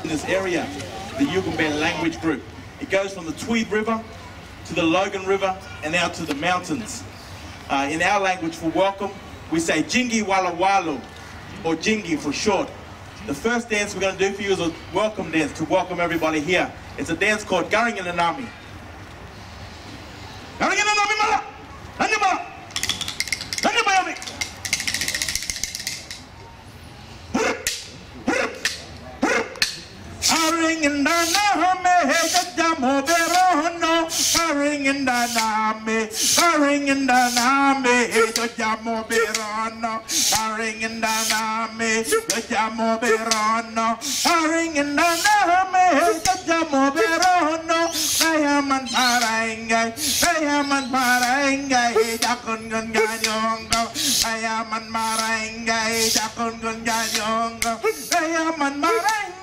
in this area, the Yugambeh Language group. It goes from the Tweed River to the Logan River and out to the mountains. In our language for welcome, we say Jingi Walla Walu, or Jingi for short. The first dance we're going to do for you is a welcome dance to welcome everybody here. It's a dance called Garing in the Nami. Garing in the Nami Mala! Nanyama! Nanyama Yami! Garing in the Nami, Jamo Berono. Garing in the Nami, Garing in the Nami, Jamo Berono. Garing in the Nami, Jamo Berono. Garing in the Nami, Jamo Berono. Kayaman Parangay, Kayaman Parangay, Jakun Ganyongo. Kayaman Marangay, Jakun Ganyongo. Kayaman Marangay.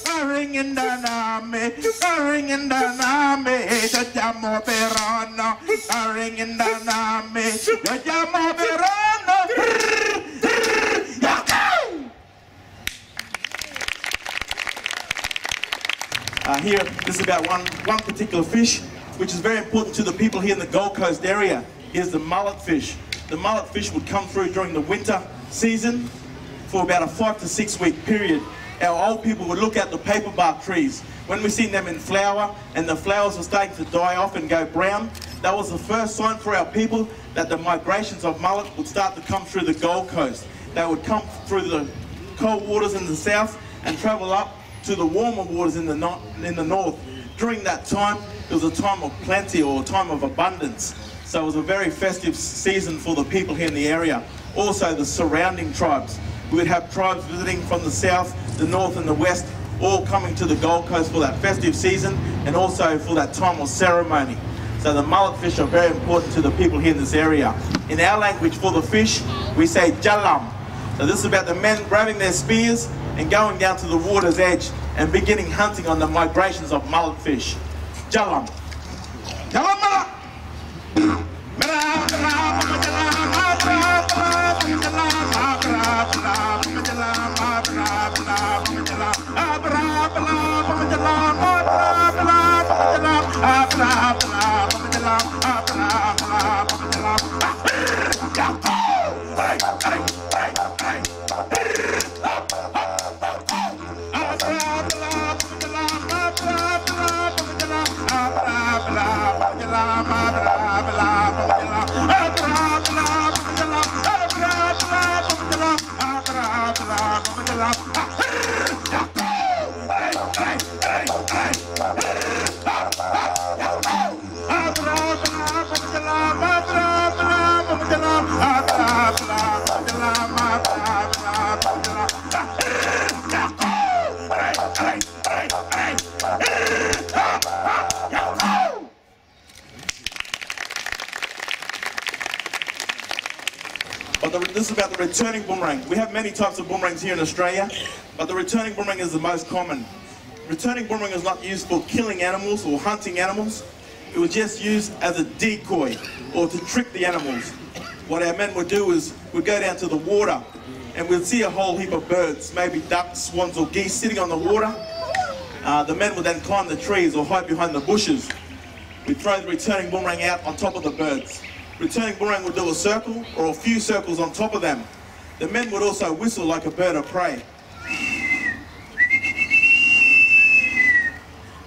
Garing in the Nami, Garing in the Nami, Jamo Berono. Garing in the Nami, Jamo Berono. Here, this is about one particular fish, which is very important to the people here in the Gold Coast area. Here's the mullet fish. The mullet fish would come through during the winter season for about a 5 to 6 week period. Our old people would look at the paper bark trees. When we seen them in flower and the flowers were starting to die off and go brown, that was the first sign for our people that the migrations of mullet would start to come through the Gold Coast. They would come through the cold waters in the south and travel up to the warmer waters in the north. During that time, it was a time of plenty or a time of abundance. So it was a very festive season for the people here in the area. Also the surrounding tribes. We would have tribes visiting from the south, the north and the west, all coming to the Gold Coast for that festive season and also for that time of ceremony. So the mullet fish are very important to the people here in this area. In our language for the fish, we say jalam. So this is about the men grabbing their spears and going down to the water's edge and beginning hunting on the migrations of mullet fish. Jalam. Jalam mala! This is about the returning boomerang. We have many types of boomerangs here in Australia, but the returning boomerang is the most common. Returning boomerang is not used for killing animals or hunting animals. It was just used as a decoy or to trick the animals. What our men would do is we'd go down to the water and we'd see a whole heap of birds, maybe ducks, swans or geese sitting on the water. The men would then climb the trees or hide behind the bushes. We'd throw the returning boomerang out on top of the birds. Returning boomerang would do a circle or a few circles on top of them. The men would also whistle like a bird of prey.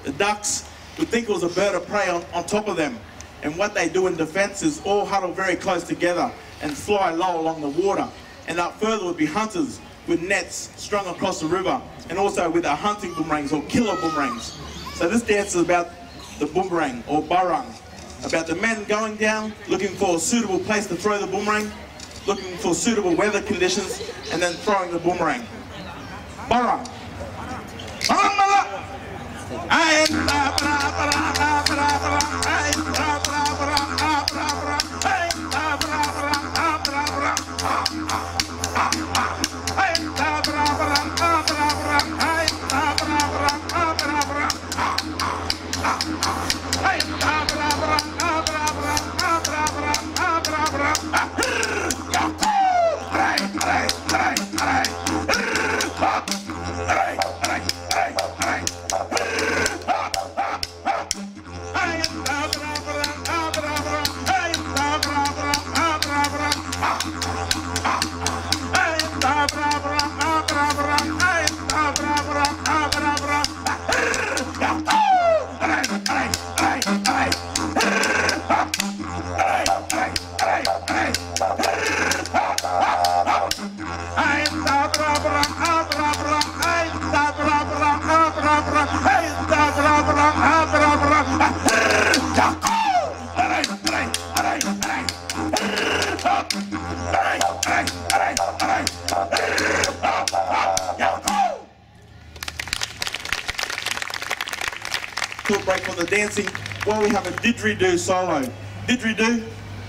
The ducks would think it was a bird of prey on top of them. And what they do in defense is all huddle very close together and fly low along the water. And up further would be hunters with nets strung across the river and also with our hunting boomerangs or killer boomerangs. So this dance is about the boomerang or barang. About the men going down, looking for a suitable place to throw the boomerang, looking for suitable weather conditions, and then throwing the boomerang. Barang. Barang mala! Short break from the dancing. Well, we have a didgeridoo solo. Didgeridoo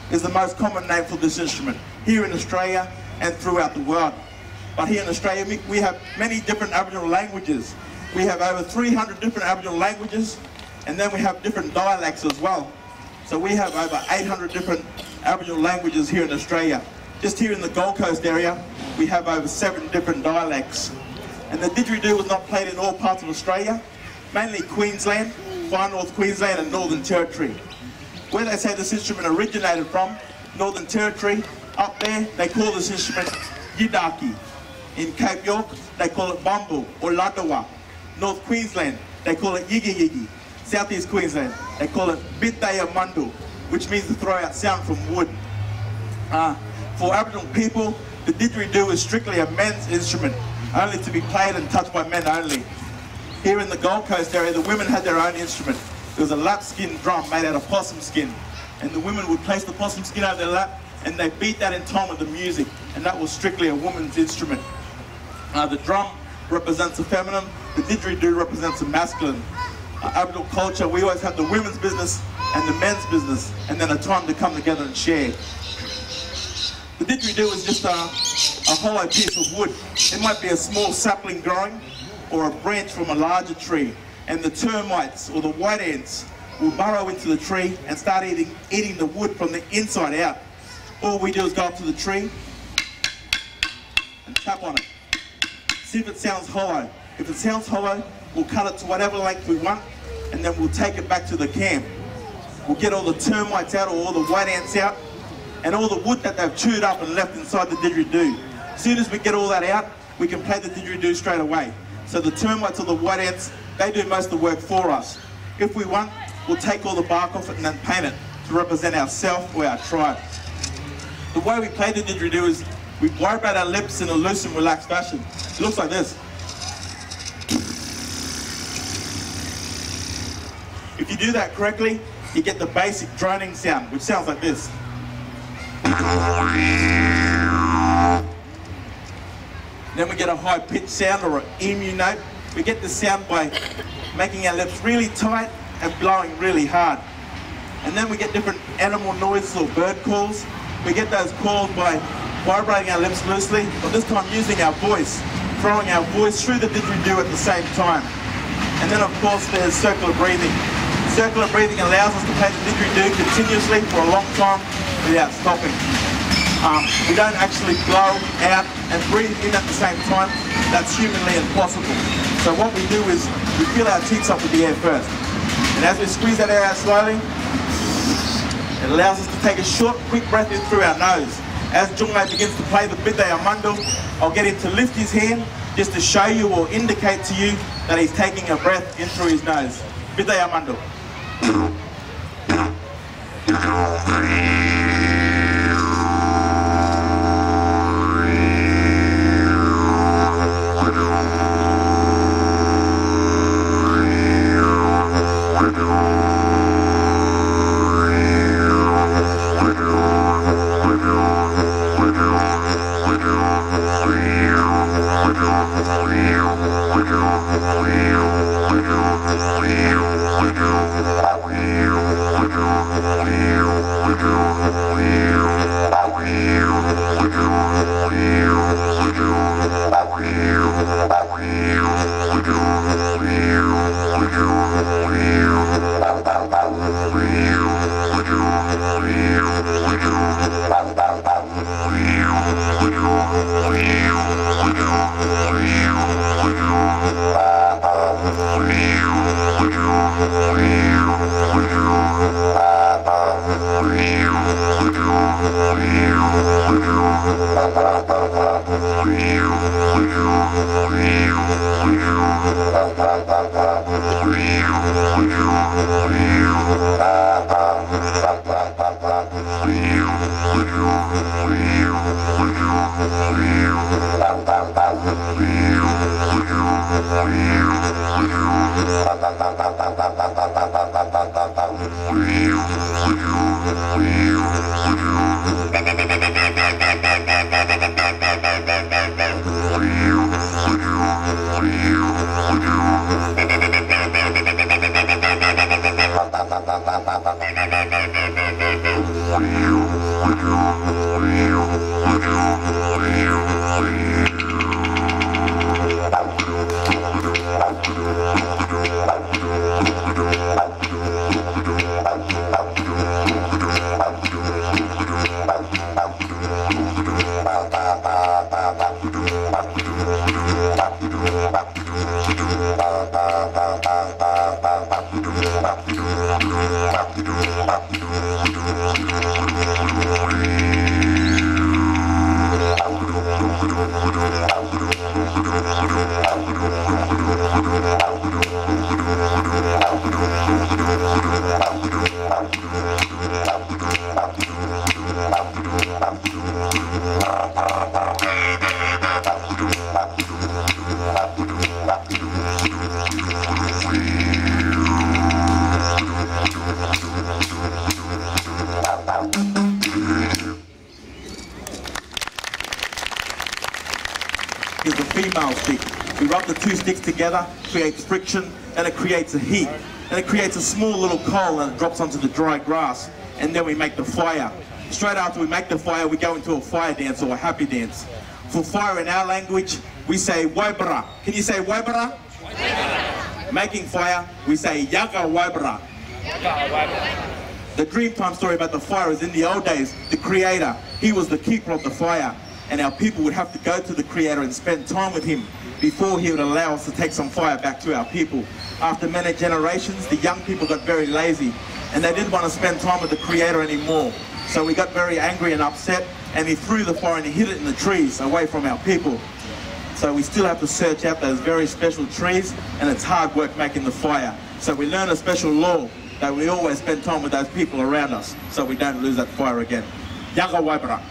is the most common name for this instrument here in Australia and throughout the world. But here in Australia, we have many different Aboriginal languages. We have over 300 different Aboriginal languages, and then we have different dialects as well. So we have over 800 different Aboriginal languages here in Australia. Just here in the Gold Coast area, we have over 7 different dialects. And the didgeridoo was not played in all parts of Australia, mainly Queensland, Far North Queensland and Northern Territory. Where they say this instrument originated from, Northern Territory, up there they call this instrument Yidaki. In Cape York, they call it Bumble or Ladawa. North Queensland, they call it Yigi Yigi. Southeast Queensland, they call it Bitaya Mundu, which means to throw out sound from wood. For Aboriginal people, the didgeridoo is strictly a men's instrument, only to be played and touched by men only. Here in the Gold Coast area, the women had their own instrument. It was a lap skin drum made out of possum skin. And the women would place the possum skin over their lap and they beat that in time with the music. And that was strictly a woman's instrument. The drum represents the feminine, the didgeridoo represents the masculine. Aboriginal culture, we always have the women's business and the men's business, and then a time to come together and share. The didgeridoo is just a hollow piece of wood. It might be a small sapling growing or a branch from a larger tree, and the termites or the white ants will burrow into the tree and start eating the wood from the inside out. All we do is go up to the tree and tap on it. See if it sounds hollow. If it sounds hollow, we'll cut it to whatever length we want, and then we'll take it back to the camp. We'll get all the termites out or all the white ants out, and all the wood that they've chewed up and left inside the didgeridoo. As soon as we get all that out, we can play the didgeridoo straight away. So the termites or the white ants, they do most of the work for us. If we want, we'll take all the bark off it and then paint it to represent ourselves or our tribe. The way we play the didgeridoo is we vibrate our lips in a loose and relaxed fashion. It looks like this. If you do that correctly, you get the basic droning sound, which sounds like this. Then we get a high-pitched sound or an emu note. We get this sound by making our lips really tight and blowing really hard. And then we get different animal noises or bird calls. We get those calls by vibrating our lips loosely, but this time using our voice, throwing our voice through the didgeridoo at the same time. And then of course there's circular breathing. Circular breathing allows us to play the didgeridoo continuously for a long time without stopping. We don't actually blow out and breathe in at the same time. That's humanly impossible. So what we do is we fill our cheeks up with the air first. And as we squeeze that air out slowly, it allows us to take a short, quick breath in through our nose. As Yugambeh begins to play the Bitaya Mundu, I'll get him to lift his hand just to show you or indicate to you that he's taking a breath in through his nose. Bitaya Mundu. Is the female stick. We rub the two sticks together, creates friction, and it creates a heat. And it creates a small little coal and it drops onto the dry grass. And then we make the fire. Straight after we make the fire, we go into a fire dance or a happy dance. For fire in our language, we say waibara. Can you say waibara? Making fire, we say yaga waibara. The Dreamtime story about the fire is in the old days, the creator, he was the keeper of the fire. And our people would have to go to the creator and spend time with him before he would allow us to take some fire back to our people. After many generations, the young people got very lazy and they didn't want to spend time with the creator anymore. So we got very angry and upset and he threw the fire and he hid it in the trees away from our people. So we still have to search out those very special trees and it's hard work making the fire. So we learn a special law that we always spend time with those people around us so we don't lose that fire again. Yaga waibara.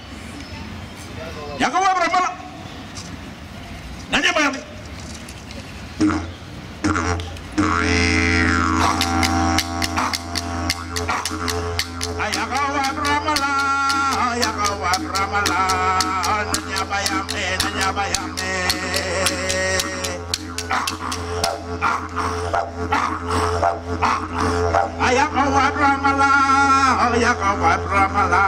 Yaga waibara mala. Nanya bayami. Yaga waibara mala. Yaga waibara mala. Nanya bayami. Nanya bayami. Yaga waibara mala. Yaga waibara mala.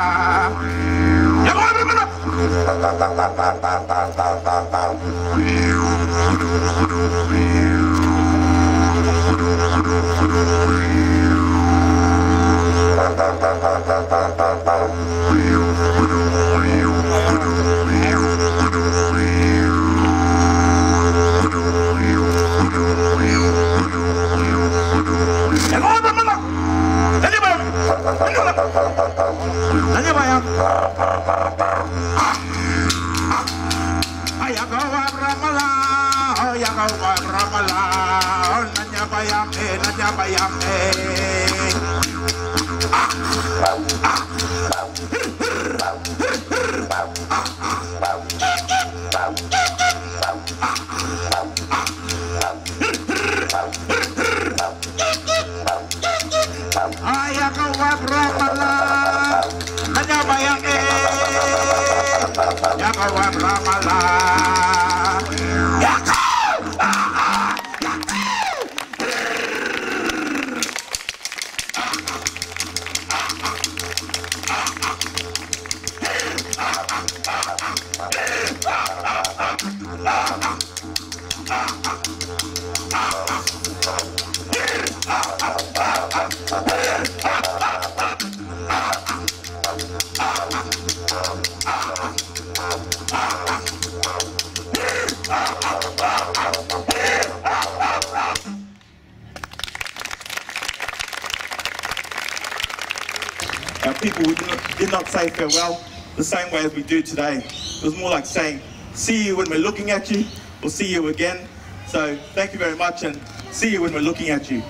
Yaga waibara mala. Our people did not say farewell the same way as we do today. It was more like saying, see you when we're looking at you, or see you again. So thank you very much and see you when we're looking at you.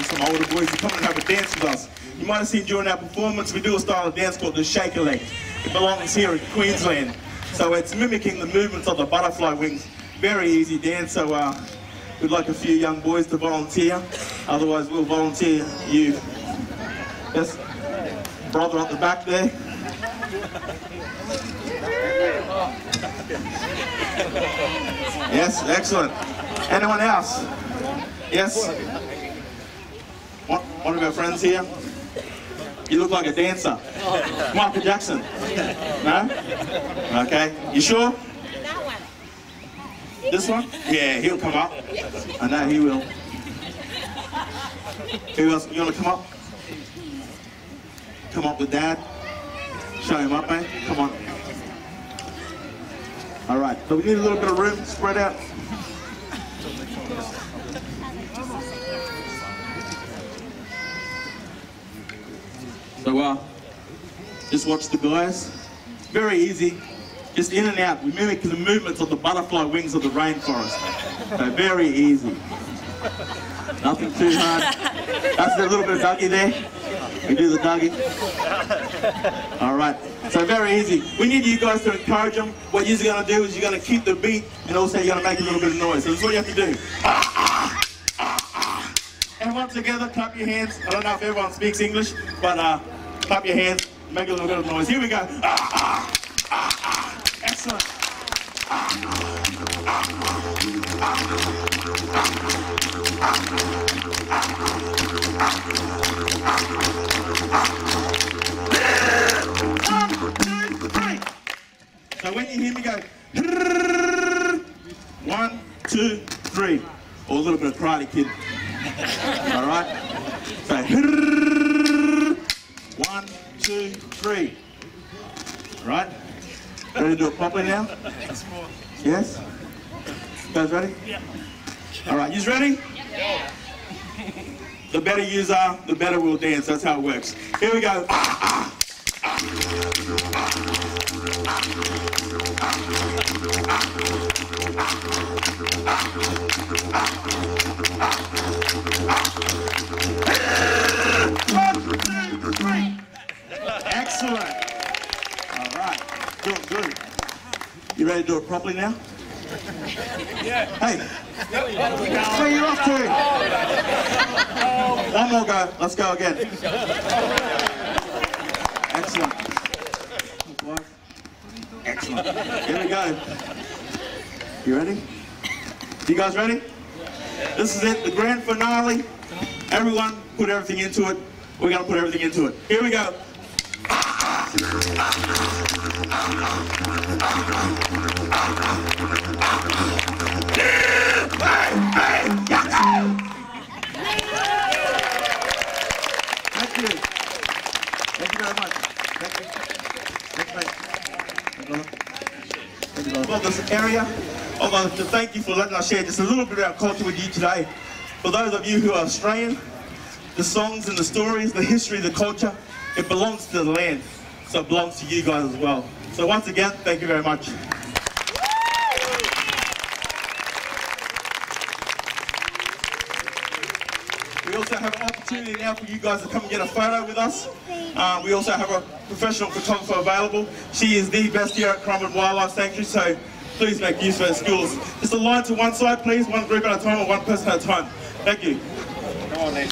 Some older boys to come and have a dance with us. You might have seen during our performance, we do a style of dance called the shaker leg. It belongs here in Queensland. So it's mimicking the movements of the butterfly wings. Very easy dance, so we'd like a few young boys to volunteer. Otherwise, we'll volunteer you. Yes, brother at the back there. Yes, excellent. Anyone else? Yes? One of our friends here? You look like a dancer. Michael Jackson? No? Okay. You sure? That one. This one? Yeah, he'll come up. I know he will. Who else? You want to come up? Come up with Dad. Show him up, mate. Come on. All right. So we need a little bit of room. Spread out. So just watch the guys. Very easy. Just in and out. We mimic the movements of the butterfly wings of the rainforest. So very easy. Nothing too hard. That's a little bit of Dougie there. We do the Dougie. All right. So very easy. We need you guys to encourage them. What you're going to do is you're going to keep the beat and also you're going to make a little bit of noise. So this is what you have to do. Everyone together, clap your hands. I don't know if everyone speaks English, but clap your hands, make a little bit of noise. Here we go. Excellent. So when you hear me go, 1, 2, 3, or a little bit of Karate Kid. All right. So 1, 2, 3. All right. Ready to do it properly now? Yes. You guys ready? Yeah. All right. You ready? Yeah. The better you are, the better we'll dance. That's how it works. Here we go. Excellent. All right. Doing good. You ready to do it properly now? Yeah. Hey. Where you off to? One more go. Let's go again. Excellent. Excellent. Here we go. You ready? You guys ready? This is it, the grand finale. Everyone put everything into it. We're going to put everything into it. Here we go. Thank you. Thank you very much. Thank you. Thank you. Well, this area, I'd like to thank you for letting us share just a little bit of our culture with you today. For those of you who are Australian, the songs and the stories, the history, the culture, it belongs to the land. So it belongs to you guys as well. So once again, thank you very much. We also have an opportunity now for you guys to come and get a photo with us. We also have a professional photographer available. She is the best here at Currumbin Wildlife Sanctuary, so please make use of her skills. Just a line to one side, please. One group at a time or one person at a time. Thank you. Come on, then.